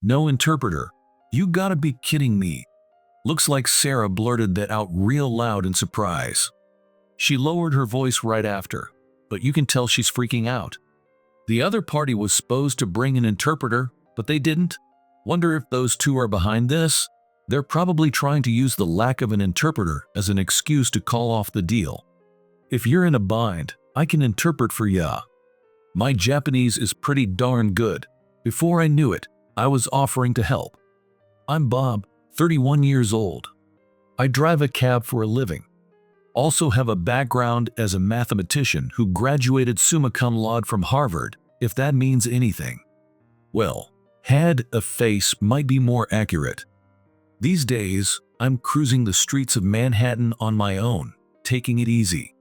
No interpreter. You gotta be kidding me. Looks like Sarah blurted that out real loud in surprise. She lowered her voice right after, but you can tell she's freaking out. The other party was supposed to bring an interpreter, but they didn't. Wonder if those two are behind this? They're probably trying to use the lack of an interpreter as an excuse to call off the deal. If you're in a bind, I can interpret for ya. My Japanese is pretty darn good. Before I knew it, I was offering to help. I'm Bob, 31 years old. I drive a cab for a living. Also have a background as a mathematician who graduated summa cum laude from Harvard, if that means anything. Well, had a face might be more accurate. These days, I'm cruising the streets of Manhattan on my own, taking it easy.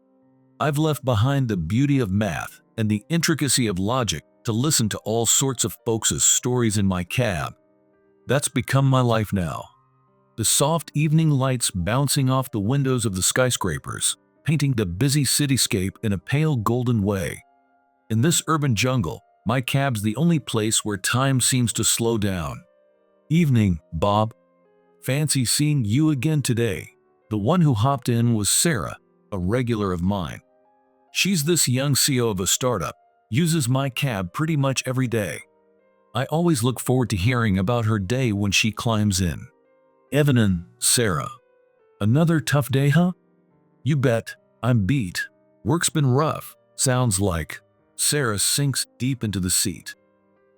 I've left behind the beauty of math and the intricacy of logic to listen to all sorts of folks' stories in my cab. That's become my life now. The soft evening lights bouncing off the windows of the skyscrapers, painting the busy cityscape in a pale golden way. In this urban jungle, my cab's the only place where time seems to slow down. Evening, Bob. Fancy seeing you again today. The one who hopped in was Sarah, a regular of mine. She's this young CEO of a startup, uses my cab pretty much every day. I always look forward to hearing about her day when she climbs in. Evening, Sarah. Another tough day, huh? You bet, I'm beat. Work's been rough, sounds like. Sarah sinks deep into the seat.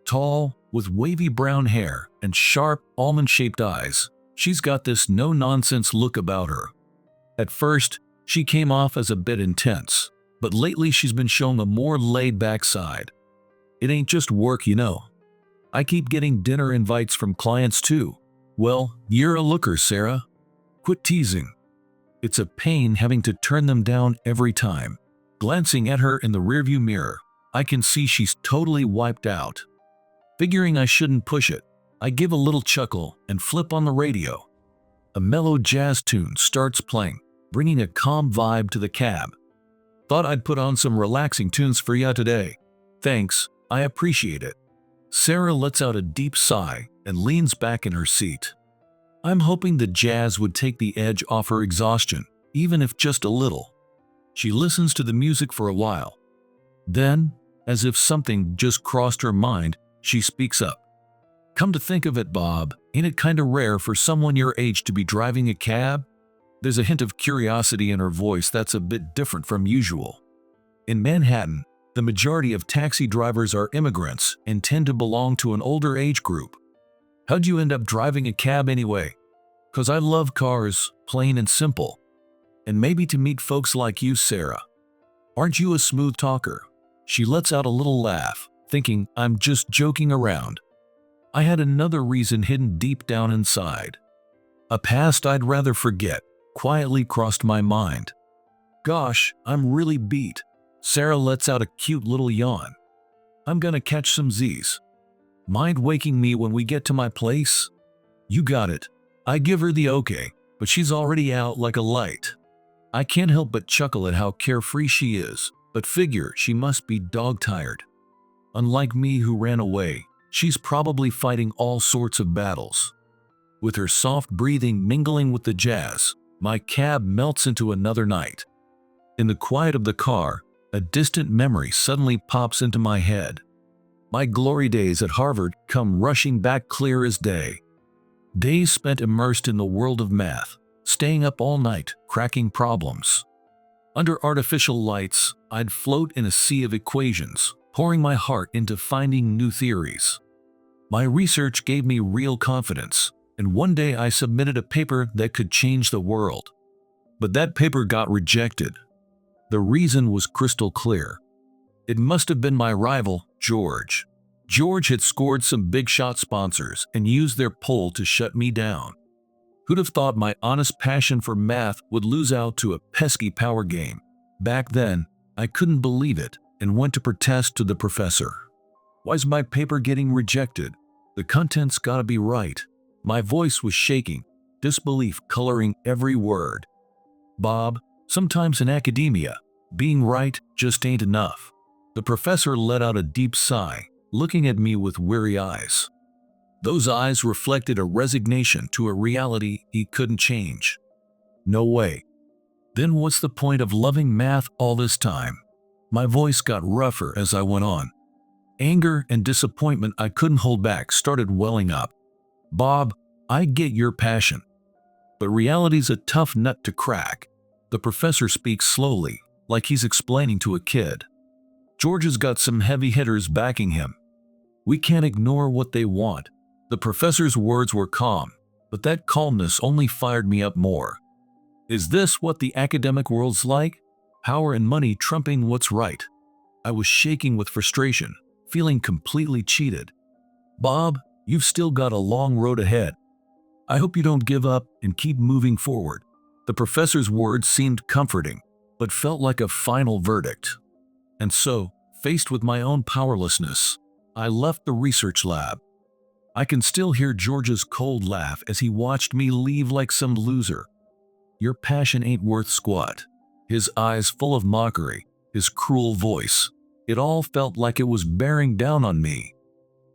Tall, with wavy brown hair and sharp, almond-shaped eyes, she's got this no-nonsense look about her. At first, she came off as a bit intense, but lately she's been showing a more laid-back side. It ain't just work, you know. I keep getting dinner invites from clients too. Well, you're a looker, Sarah. Quit teasing. It's a pain having to turn them down every time. Glancing at her in the rearview mirror, I can see she's totally wiped out. Figuring I shouldn't push it, I give a little chuckle and flip on the radio. A mellow jazz tune starts playing, bringing a calm vibe to the cab. Thought I'd put on some relaxing tunes for ya today. Thanks, I appreciate it. Sarah lets out a deep sigh and leans back in her seat. I'm hoping the jazz would take the edge off her exhaustion, even if just a little. She listens to the music for a while. Then, as if something just crossed her mind, she speaks up. Come to think of it, Bob, ain't it kinda rare for someone your age to be driving a cab? There's a hint of curiosity in her voice that's a bit different from usual. In Manhattan, the majority of taxi drivers are immigrants and tend to belong to an older age group. How'd you end up driving a cab anyway? 'Cause I love cars, plain and simple. And maybe to meet folks like you, Sarah. Aren't you a smooth talker? She lets out a little laugh, thinking I'm just joking around. I had another reason hidden deep down inside. A past I'd rather forget quietly crossed my mind. Gosh, I'm really beat. Sarah lets out a cute little yawn. I'm gonna catch some Z's. Mind waking me when we get to my place? You got it. I give her the okay, but she's already out like a light. I can't help but chuckle at how carefree she is, but figure she must be dog-tired. Unlike me who ran away, she's probably fighting all sorts of battles. With her soft breathing mingling with the jazz, my cab melts into another night. In the quiet of the car, a distant memory suddenly pops into my head. My glory days at Harvard come rushing back clear as day. Days spent immersed in the world of math, staying up all night, cracking problems. Under artificial lights, I'd float in a sea of equations, pouring my heart into finding new theories. My research gave me real confidence, and one day I submitted a paper that could change the world. But that paper got rejected. The reason was crystal clear. It must have been my rival, George. George had scored some big shot sponsors and used their pull to shut me down. Who'd have thought my honest passion for math would lose out to a pesky power game? Back then, I couldn't believe it and went to protest to the professor. Why's my paper getting rejected? The content's gotta be right. My voice was shaking, disbelief coloring every word. Bob, sometimes in academia, being right just ain't enough. The professor let out a deep sigh, looking at me with weary eyes. Those eyes reflected a resignation to a reality he couldn't change. No way. Then what's the point of loving math all this time? My voice got rougher as I went on. Anger and disappointment I couldn't hold back started welling up. Bob, I get your passion. But reality's a tough nut to crack. The professor speaks slowly, like he's explaining to a kid. George's got some heavy hitters backing him. We can't ignore what they want. The professor's words were calm, but that calmness only fired me up more. Is this what the academic world's like? Power and money trumping what's right. I was shaking with frustration, feeling completely cheated. Bob, you've still got a long road ahead. I hope you don't give up and keep moving forward. The professor's words seemed comforting, but felt like a final verdict. And so, faced with my own powerlessness, I left the research lab. I can still hear George's cold laugh as he watched me leave like some loser. Your passion ain't worth squat. His eyes full of mockery, his cruel voice. It all felt like it was bearing down on me.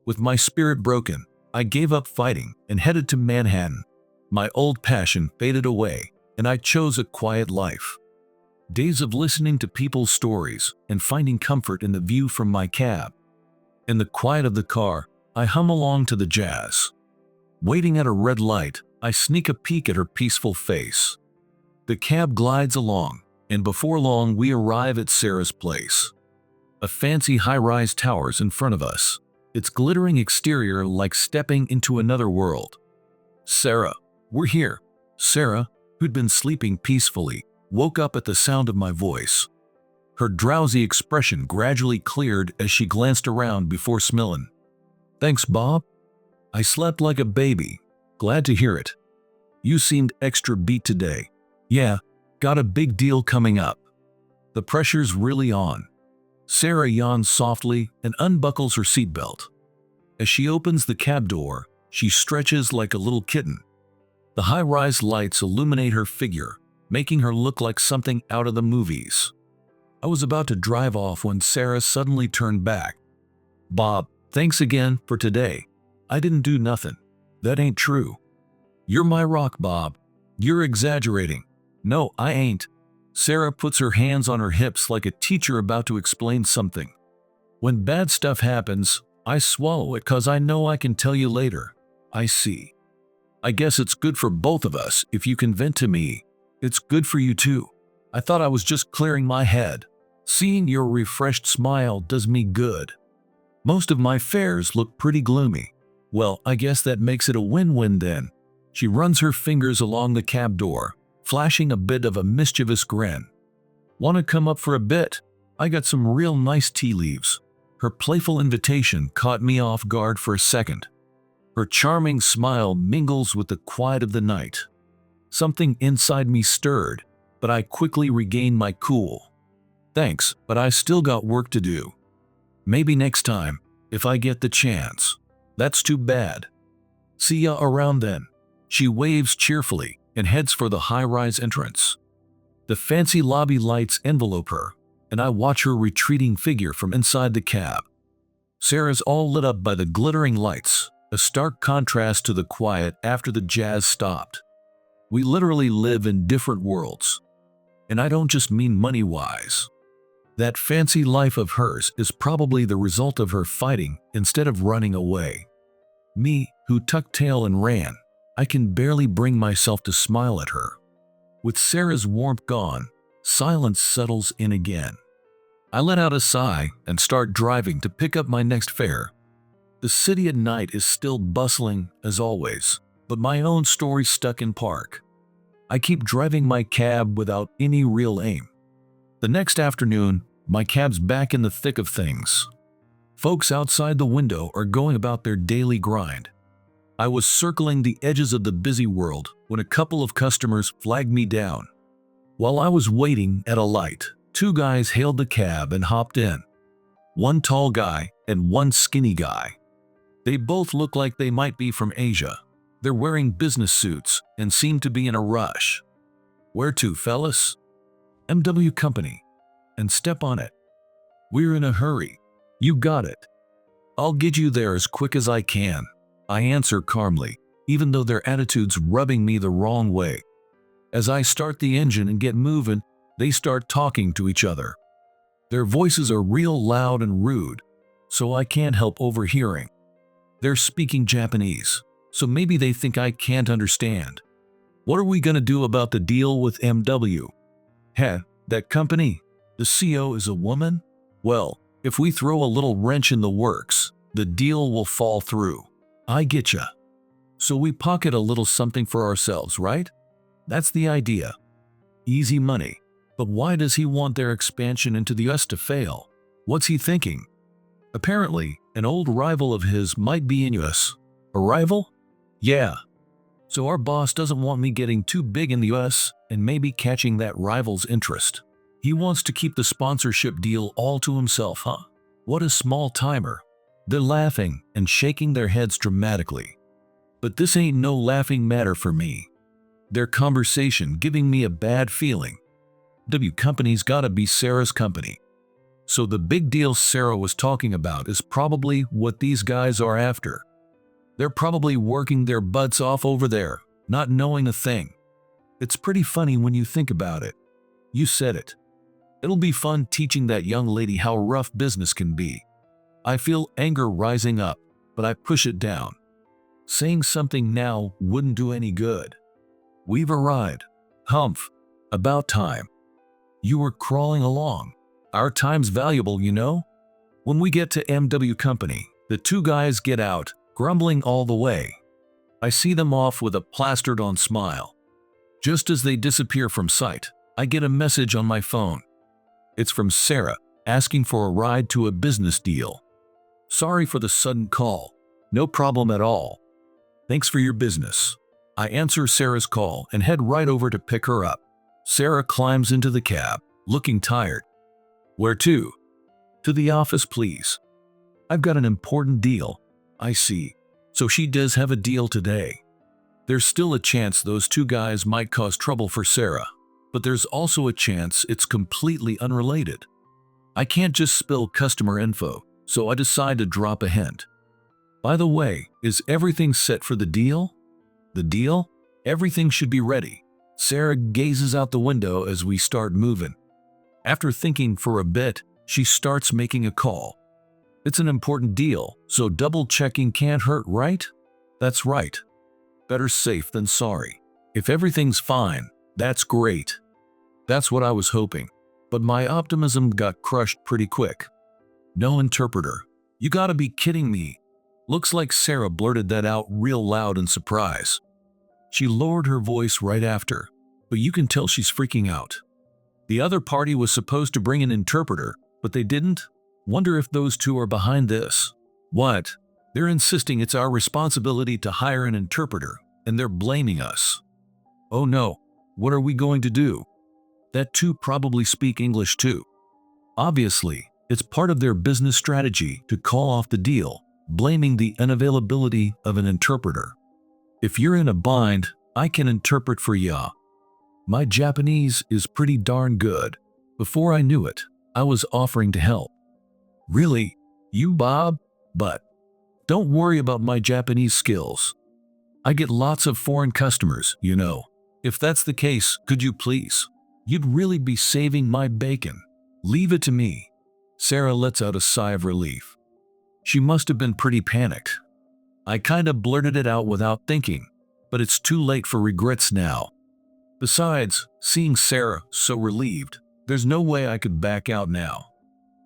With my spirit broken, I gave up fighting and headed to Manhattan. My old passion faded away, and I chose a quiet life. Days of listening to people's stories and finding comfort in the view from my cab. In the quiet of the car, I hum along to the jazz. Waiting at a red light, I sneak a peek at her peaceful face. The cab glides along, and before long we arrive at Sarah's place. A fancy high-rise towers in front of us, its glittering exterior like stepping into another world. Sarah, we're here. Sarah, who'd been sleeping peacefully, woke up at the sound of my voice. Her drowsy expression gradually cleared as she glanced around before smiling. Thanks, Bob. I slept like a baby. Glad to hear it. You seemed extra beat today. Yeah, got a big deal coming up. The pressure's really on. Sarah yawns softly and unbuckles her seatbelt. As she opens the cab door, she stretches like a little kitten. The high-rise lights illuminate her figure, making her look like something out of the movies. I was about to drive off when Sarah suddenly turned back. Bob, thanks again for today. I didn't do nothing. That ain't true. You're my rock, Bob. You're exaggerating. No, I ain't. Sarah puts her hands on her hips like a teacher about to explain something. When bad stuff happens, I swallow it 'cause I know I can tell you later. I see. I guess it's good for both of us if you can vent to me. It's good for you too. I thought I was just clearing my head. Seeing your refreshed smile does me good. Most of my fares look pretty gloomy. Well, I guess that makes it a win-win then. She runs her fingers along the cab door, flashing a bit of a mischievous grin. Want to come up for a bit? I got some real nice tea leaves. Her playful invitation caught me off guard for a second. Her charming smile mingles with the quiet of the night. Something inside me stirred, but I quickly regained my cool. Thanks, but I still got work to do. Maybe next time, if I get the chance. That's too bad. See ya around then. She waves cheerfully and heads for the high-rise entrance. The fancy lobby lights envelope her, and I watch her retreating figure from inside the cab. Sarah's all lit up by the glittering lights, a stark contrast to the quiet after the jazz stopped. We literally live in different worlds. And I don't just mean money-wise. That fancy life of hers is probably the result of her fighting instead of running away. Me, who tucked tail and ran, I can barely bring myself to smile at her. With Sarah's warmth gone, silence settles in again. I let out a sigh and start driving to pick up my next fare. The city at night is still bustling as always, but my own story's stuck in park. I keep driving my cab without any real aim. The next afternoon, my cab's back in the thick of things. Folks outside the window are going about their daily grind. I was circling the edges of the busy world when a couple of customers flagged me down. While I was waiting at a light, two guys hailed the cab and hopped in. One tall guy and one skinny guy. They both look like they might be from Asia. They're wearing business suits and seem to be in a rush. Where to, fellas? MW Company. And step on it. We're in a hurry. You got it. I'll get you there as quick as I can. I answer calmly, even though their attitude's rubbing me the wrong way. As I start the engine and get moving, they start talking to each other. Their voices are real loud and rude, so I can't help overhearing. They're speaking Japanese, so maybe they think I can't understand. What are we gonna do about the deal with MW? Heh, that company? The CEO is a woman? Well, if we throw a little wrench in the works, the deal will fall through. I getcha. So we pocket a little something for ourselves, right? That's the idea. Easy money. But why does he want their expansion into the US to fail? What's he thinking? Apparently, an old rival of his might be in US. A rival? Yeah. So our boss doesn't want me getting too big in the US and maybe catching that rival's interest. He wants to keep the sponsorship deal all to himself, huh? What a small timer. They're laughing and shaking their heads dramatically. But this ain't no laughing matter for me. Their conversation giving me a bad feeling. W company's gotta be Sarah's company. So the big deal Sarah was talking about is probably what these guys are after. They're probably working their butts off over there, not knowing a thing. It's pretty funny when you think about it. You said it. It'll be fun teaching that young lady how rough business can be. I feel anger rising up, but I push it down. Saying something now wouldn't do any good. We've arrived. Humph. About time. You were crawling along. Our time's valuable, you know? When we get to MW Company, the two guys get out, grumbling all the way. I see them off with a plastered-on smile. Just as they disappear from sight, I get a message on my phone. It's from Sarah, asking for a ride to a business deal. Sorry for the sudden call. No problem at all. Thanks for your business. I answer Sarah's call and head right over to pick her up. Sarah climbs into the cab, looking tired. Where to? To the office, please. I've got an important deal. I see. So she does have a deal today. There's still a chance those two guys might cause trouble for Sarah, but there's also a chance it's completely unrelated. I can't just spill customer info, so I decide to drop a hint. By the way, is everything set for the deal? The deal? Everything should be ready. Sarah gazes out the window as we start moving. After thinking for a bit, she starts making a call. It's an important deal, so double-checking can't hurt, right? That's right. Better safe than sorry. If everything's fine, that's great. That's what I was hoping, but my optimism got crushed pretty quick. No interpreter. You gotta be kidding me. Looks like Sarah blurted that out real loud in surprise. She lowered her voice right after, but you can tell she's freaking out. The other party was supposed to bring an interpreter, but they didn't? Wonder if those two are behind this. What? They're insisting it's our responsibility to hire an interpreter, and they're blaming us. Oh no, what are we going to do? That two probably speak English too. Obviously, it's part of their business strategy to call off the deal, blaming the unavailability of an interpreter. If you're in a bind, I can interpret for ya. My Japanese is pretty darn good. Before I knew it, I was offering to help. Really? You, Bob? But don't worry about my Japanese skills. I get lots of foreign customers, you know. If that's the case, could you please? You'd really be saving my bacon. Leave it to me. Sarah lets out a sigh of relief. She must have been pretty panicked. I kinda blurted it out without thinking, but it's too late for regrets now. Besides, seeing Sarah so relieved, there's no way I could back out now.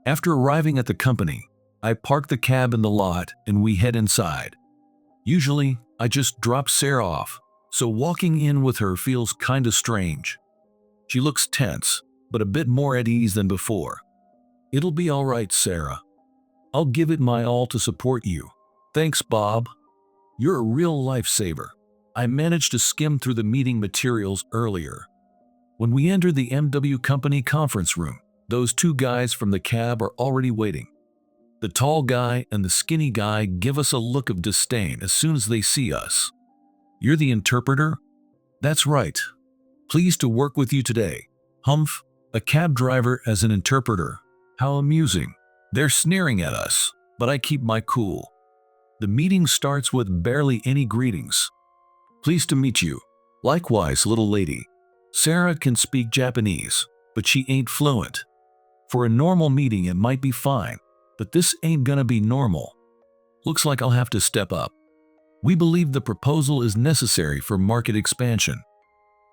After arriving at the company, I park the cab in the lot and we head inside. Usually, I just drop Sarah off, so walking in with her feels kinda strange. She looks tense, but a bit more at ease than before. It'll be all right, Sarah. I'll give it my all to support you. Thanks, Bob. You're a real lifesaver. I managed to skim through the meeting materials earlier. When we enter the MW Company conference room, those two guys from the cab are already waiting. The tall guy and the skinny guy give us a look of disdain as soon as they see us. You're the interpreter? That's right. Pleased to work with you today. Humph, a cab driver as an interpreter. How amusing. They're sneering at us, but I keep my cool. The meeting starts with barely any greetings. Pleased to meet you. Likewise, little lady. Sarah can speak Japanese, but she ain't fluent. For a normal meeting it might be fine, but this ain't gonna be normal. Looks like I'll have to step up. We believe the proposal is necessary for market expansion.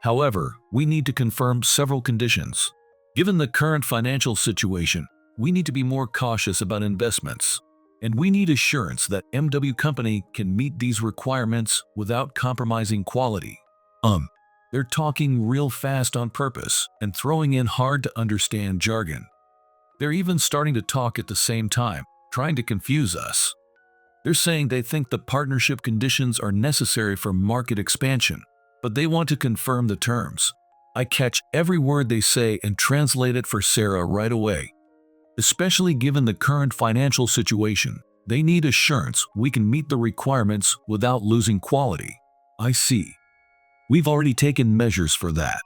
However, we need to confirm several conditions. Given the current financial situation, we need to be more cautious about investments, and we need assurance that MW Company can meet these requirements without compromising quality. They're talking real fast on purpose and throwing in hard-to-understand jargon. They're even starting to talk at the same time, trying to confuse us. They're saying they think the partnership conditions are necessary for market expansion, but they want to confirm the terms. I catch every word they say and translate it for Sarah right away. Especially given the current financial situation, they need assurance we can meet the requirements without losing quality. I see. We've already taken measures for that.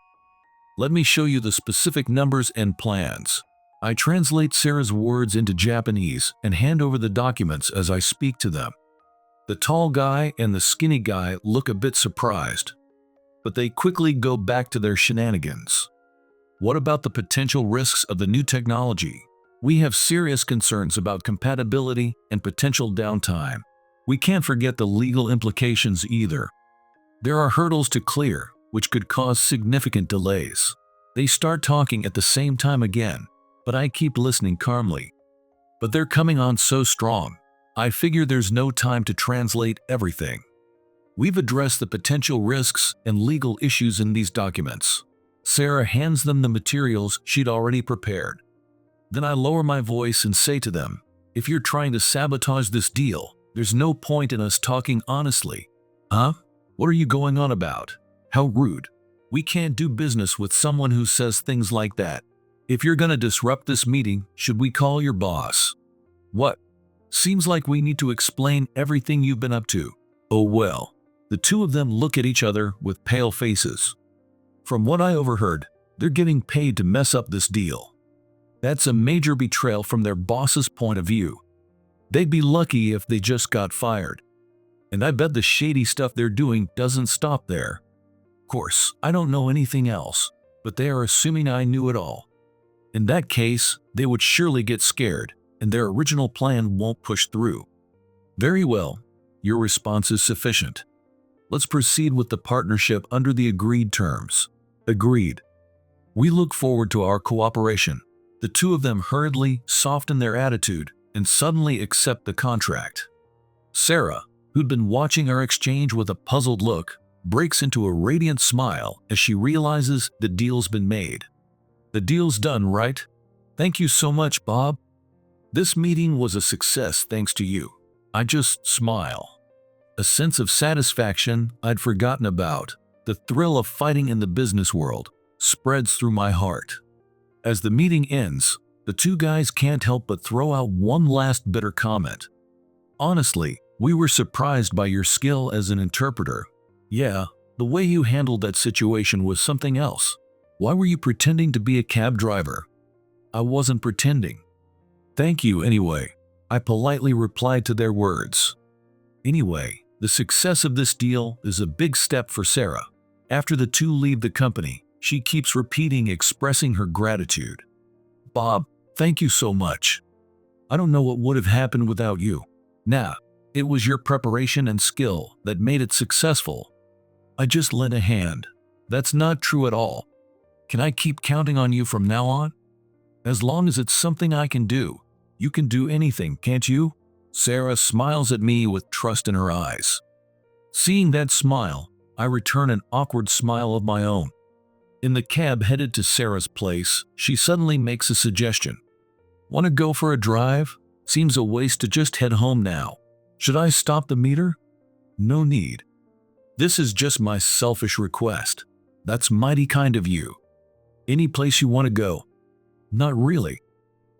Let me show you the specific numbers and plans. I translate Sarah's words into Japanese and hand over the documents as I speak to them. The tall guy and the skinny guy look a bit surprised, but they quickly go back to their shenanigans. What about the potential risks of the new technology? We have serious concerns about compatibility and potential downtime. We can't forget the legal implications either. There are hurdles to clear, which could cause significant delays. They start talking at the same time again, but I keep listening calmly. But they're coming on so strong. I figure there's no time to translate everything. We've addressed the potential risks and legal issues in these documents. Sarah hands them the materials she'd already prepared. Then I lower my voice and say to them, if you're trying to sabotage this deal, there's no point in us talking honestly. Huh? What are you going on about? How rude. We can't do business with someone who says things like that. If you're gonna disrupt this meeting, should we call your boss? What? Seems like we need to explain everything you've been up to. Oh well. The two of them look at each other with pale faces. From what I overheard, they're getting paid to mess up this deal. That's a major betrayal from their boss's point of view. They'd be lucky if they just got fired. And I bet the shady stuff they're doing doesn't stop there. Of course, I don't know anything else, but they are assuming I knew it all. In that case, they would surely get scared, and their original plan won't push through. Very well, your response is sufficient. Let's proceed with the partnership under the agreed terms. Agreed. We look forward to our cooperation. The two of them hurriedly soften their attitude and suddenly accept the contract. Sarah, who'd been watching our exchange with a puzzled look, breaks into a radiant smile as she realizes the deal's been made. The deal's done, right? Thank you so much, Bob. This meeting was a success thanks to you. I just smile. A sense of satisfaction I'd forgotten about, the thrill of fighting in the business world, spreads through my heart. As the meeting ends, the two guys can't help but throw out one last bitter comment. Honestly, we were surprised by your skill as an interpreter. Yeah, the way you handled that situation was something else. Why were you pretending to be a cab driver? I wasn't pretending. Thank you anyway, I politely replied to their words. Anyway, the success of this deal is a big step for Sarah. After the two leave the company, she keeps repeating expressing her gratitude. Bob, thank you so much. I don't know what would have happened without you. Nah, it was your preparation and skill that made it successful. I just lent a hand. That's not true at all. Can I keep counting on you from now on? As long as it's something I can do. You can do anything, can't you? Sarah smiles at me with trust in her eyes. Seeing that smile, I return an awkward smile of my own. In the cab headed to Sarah's place, she suddenly makes a suggestion. Want to go for a drive? Seems a waste to just head home now. Should I stop the meter? No need. This is just my selfish request. That's mighty kind of you. Any place you want to go? Not really.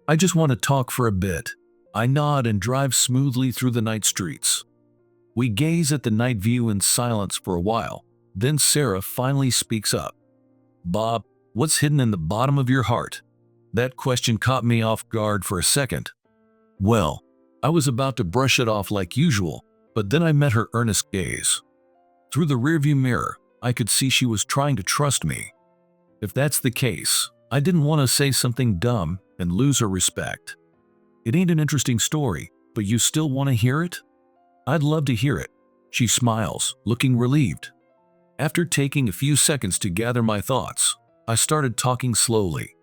I just want to talk for a bit. I nod and drive smoothly through the night streets. We gaze at the night view in silence for a while. Then Sarah finally speaks up. Bob, what's hidden in the bottom of your heart? That question caught me off guard for a second. Well, I was about to brush it off like usual, But then I met her earnest gaze. Through the rearview mirror, I could see she was trying to trust me. If that's the case, I didn't want to say something dumb and lose her respect. It ain't an interesting story, but you still want to hear it? I'd love to hear it. She smiles, looking relieved. After taking a few seconds to gather my thoughts, I started talking slowly.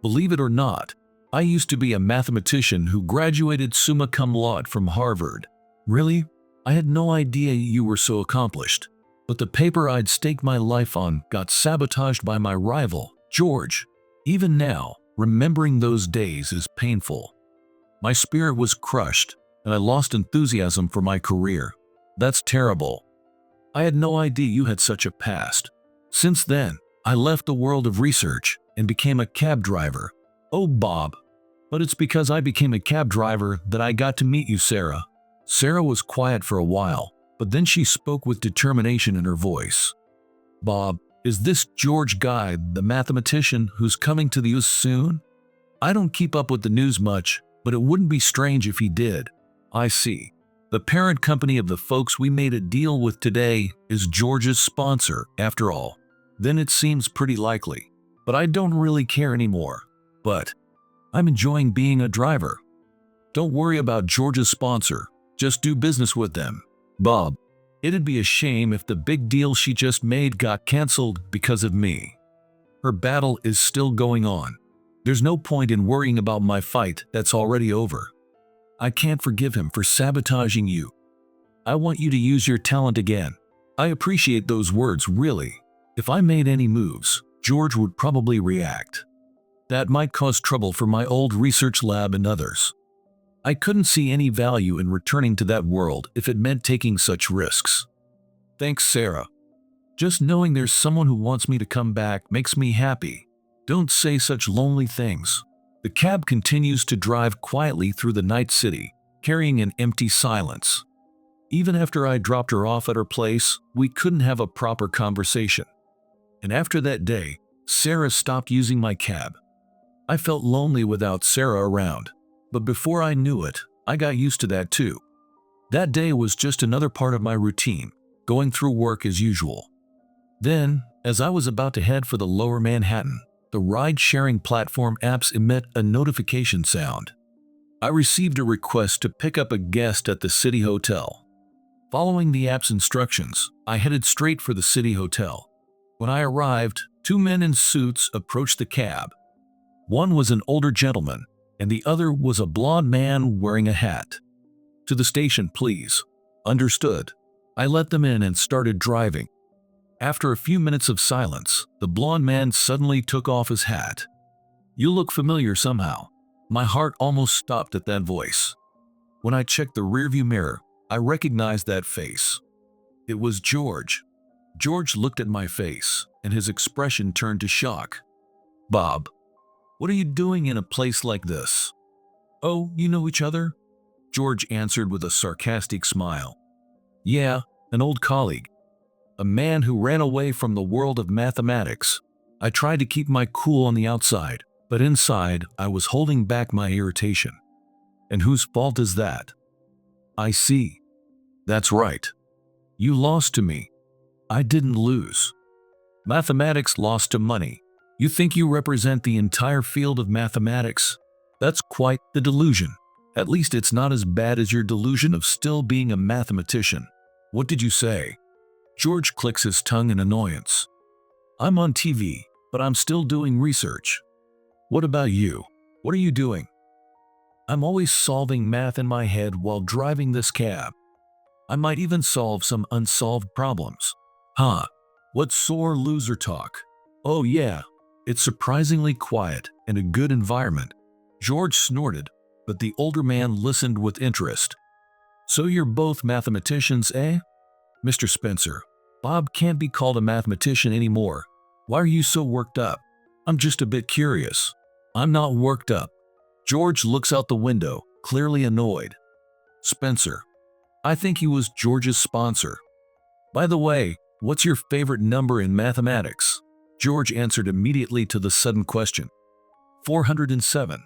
Believe it or not, I used to be a mathematician who graduated summa cum laude from Harvard. Really? I had no idea you were so accomplished. But the paper I'd staked my life on got sabotaged by my rival, George. Even now, remembering those days is painful. My spirit was crushed, and I lost enthusiasm for my career. That's terrible. I had no idea you had such a past. Since then, I left the world of research and became a cab driver. Oh, Bob. But it's because I became a cab driver that I got to meet you, Sarah. Sarah was quiet for a while, but then she spoke with determination in her voice. Bob, is this George guy the mathematician who's coming to the US soon? I don't keep up with the news much, but it wouldn't be strange if he did. I see. The parent company of the folks we made a deal with today is George's sponsor, after all. Then it seems pretty likely. But I don't really care anymore. But I'm enjoying being a driver. Don't worry about George's sponsor. Just do business with them. Bob, it'd be a shame if the big deal she just made got canceled because of me. Her battle is still going on. There's no point in worrying about my fight that's already over. I can't forgive him for sabotaging you. I want you to use your talent again. I appreciate those words, really. If I made any moves, George would probably react. That might cause trouble for my old research lab and others. I couldn't see any value in returning to that world if it meant taking such risks. Thanks, Sarah. Just knowing there's someone who wants me to come back makes me happy. Don't say such lonely things. The cab continues to drive quietly through the night city, carrying an empty silence. Even after I dropped her off at her place, we couldn't have a proper conversation. And after that day, Sarah stopped using my cab. I felt lonely without Sarah around, but before I knew it, I got used to that too. That day was just another part of my routine, going through work as usual. Then, as I was about to head for the lower Manhattan, the ride-sharing platform apps emit a notification sound. I received a request to pick up a guest at the City Hotel. Following the app's instructions, I headed straight for the City Hotel. When I arrived, two men in suits approached the cab. One was an older gentleman, and the other was a blond man wearing a hat. To the station, please. Understood. I let them in and started driving. After a few minutes of silence, the blond man suddenly took off his hat. You look familiar somehow. My heart almost stopped at that voice. When I checked the rearview mirror, I recognized that face. It was George. George looked at my face, and his expression turned to shock. Bob, what are you doing in a place like this? Oh, you know each other? George answered with a sarcastic smile. Yeah, an old colleague. A man who ran away from the world of mathematics. I tried to keep my cool on the outside, but inside I was holding back my irritation. And whose fault is that? I see. That's right. You lost to me. I didn't lose. Mathematics lost to money. You think you represent the entire field of mathematics? That's quite the delusion. At least it's not as bad as your delusion of still being a mathematician. What did you say? George clicks his tongue in annoyance. I'm on TV, but I'm still doing research. What about you? What are you doing? I'm always solving math in my head while driving this cab. I might even solve some unsolved problems. Huh? What sore loser talk? Oh yeah, it's surprisingly quiet and a good environment. George snorted, but the older man listened with interest. So you're both mathematicians, eh? Mr. Spencer, Bob can't be called a mathematician anymore. Why are you so worked up? I'm just a bit curious. I'm not worked up. George looks out the window, clearly annoyed. Spencer, I think he was George's sponsor. By the way, what's your favorite number in mathematics? George answered immediately to the sudden question. 407.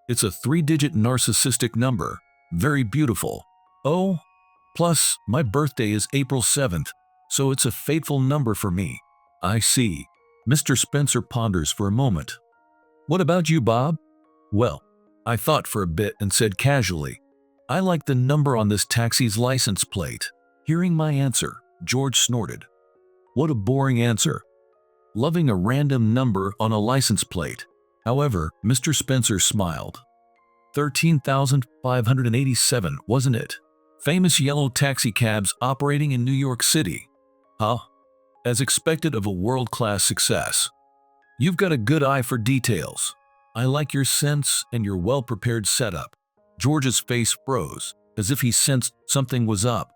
It's a 3-digit narcissistic number. Very beautiful. Oh, Plus, my birthday is April 7th, so it's a fateful number for me. I see. Mr. Spencer ponders for a moment. What about you, Bob? Well, I thought for a bit and said casually, I like the number on this taxi's license plate. Hearing my answer, George snorted. What a boring answer. Loving a random number on a license plate. However, Mr. Spencer smiled. 13,587, wasn't it? Famous yellow taxicabs operating in New York City. Huh? As expected of a world-class success. You've got a good eye for details. I like your sense and your well-prepared setup. George's face froze, as if he sensed something was up.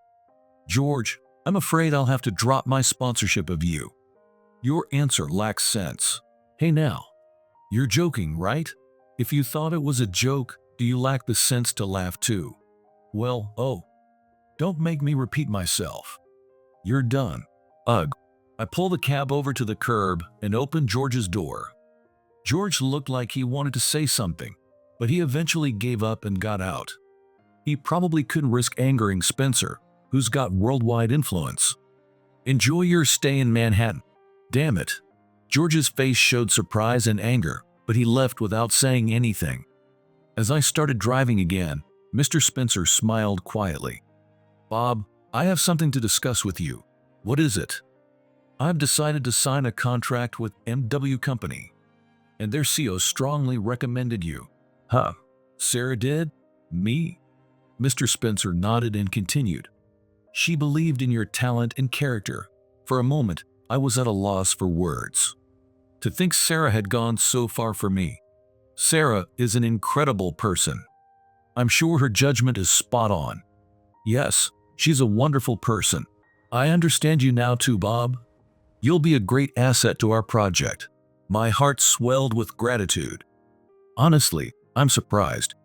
George, I'm afraid I'll have to drop my sponsorship of you. Your answer lacks sense. Hey now, you're joking, right? If you thought it was a joke, do you lack the sense to laugh too? Well, oh. Don't make me repeat myself. You're done. Ugh. I pull the cab over to the curb and open George's door. George looked like he wanted to say something, but he eventually gave up and got out. He probably couldn't risk angering Spencer, who's got worldwide influence. Enjoy your stay in Manhattan. Damn it. George's face showed surprise and anger, but he left without saying anything. As I started driving again, Mr. Spencer smiled quietly. Bob, I have something to discuss with you. What is it? I've decided to sign a contract with MW Company, and their CEO strongly recommended you. Huh? Sarah did? Me? Mr. Spencer nodded and continued. She believed in your talent and character. For a moment, I was at a loss for words. To think Sarah had gone so far for me. Sarah is an incredible person. I'm sure her judgment is spot on. Yes, she's a wonderful person. I understand you now too, Bob. You'll be a great asset to our project. My heart swelled with gratitude. Honestly, I'm surprised.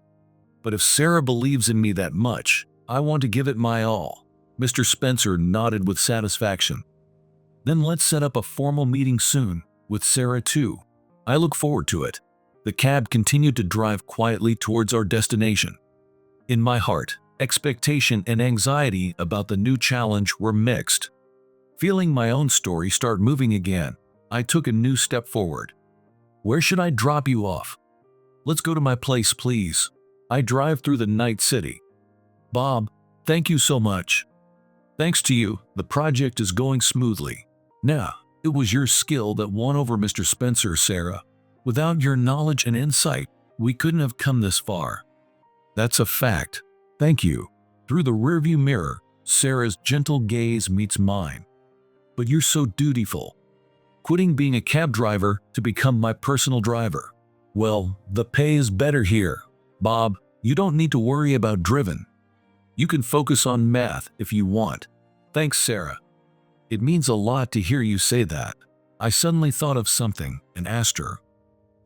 But if Sarah believes in me that much, I want to give it my all. Mr. Spencer nodded with satisfaction. Then let's set up a formal meeting soon, with Sarah too. I look forward to it. The cab continued to drive quietly towards our destination. In my heart, expectation and anxiety about the new challenge were mixed. Feeling my own story start moving again, I took a new step forward. Where should I drop you off? Let's go to my place, please. I drive through the night city. Bob, thank you so much. Thanks to you, the project is going smoothly. Now, it was your skill that won over Mr. Spencer, Sarah. Without your knowledge and insight, we couldn't have come this far. That's a fact. Thank you. Through the rearview mirror, Sarah's gentle gaze meets mine. But you're so dutiful. Quitting being a cab driver to become my personal driver. Well, the pay is better here. Bob, you don't need to worry about driven. You can focus on math if you want. Thanks, Sarah. It means a lot to hear you say that. I suddenly thought of something and asked her,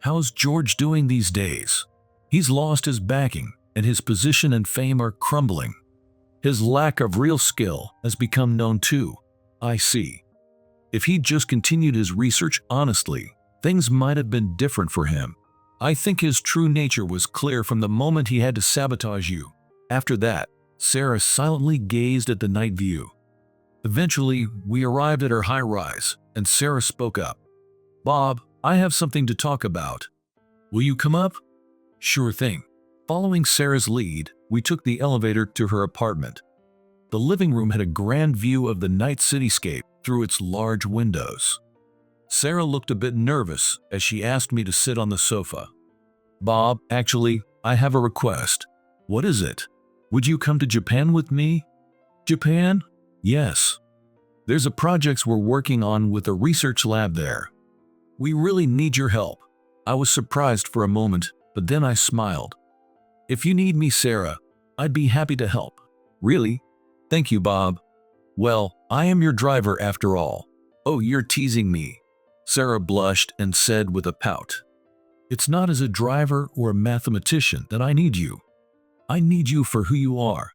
how's George doing these days? He's lost his backing, and his position and fame are crumbling. His lack of real skill has become known too. I see. If he'd just continued his research honestly, things might have been different for him. I think his true nature was clear from the moment he had to sabotage you. After that, Sarah silently gazed at the night view. Eventually, we arrived at her high-rise, and Sarah spoke up. Bob, I have something to talk about. Will you come up? Sure thing. Following Sarah's lead, we took the elevator to her apartment. The living room had a grand view of the night cityscape through its large windows. Sarah looked a bit nervous as she asked me to sit on the sofa. Bob, actually, I have a request. What is it? Would you come to Japan with me? Japan? Yes. There's a project we're working on with a research lab there. We really need your help. I was surprised for a moment, but then I smiled. If you need me, Sarah, I'd be happy to help. Really? Thank you, Bob. Well, I am your driver after all. Oh, you're teasing me. Sarah blushed and said with a pout. It's not as a driver or a mathematician that I need you. I need you for who you are.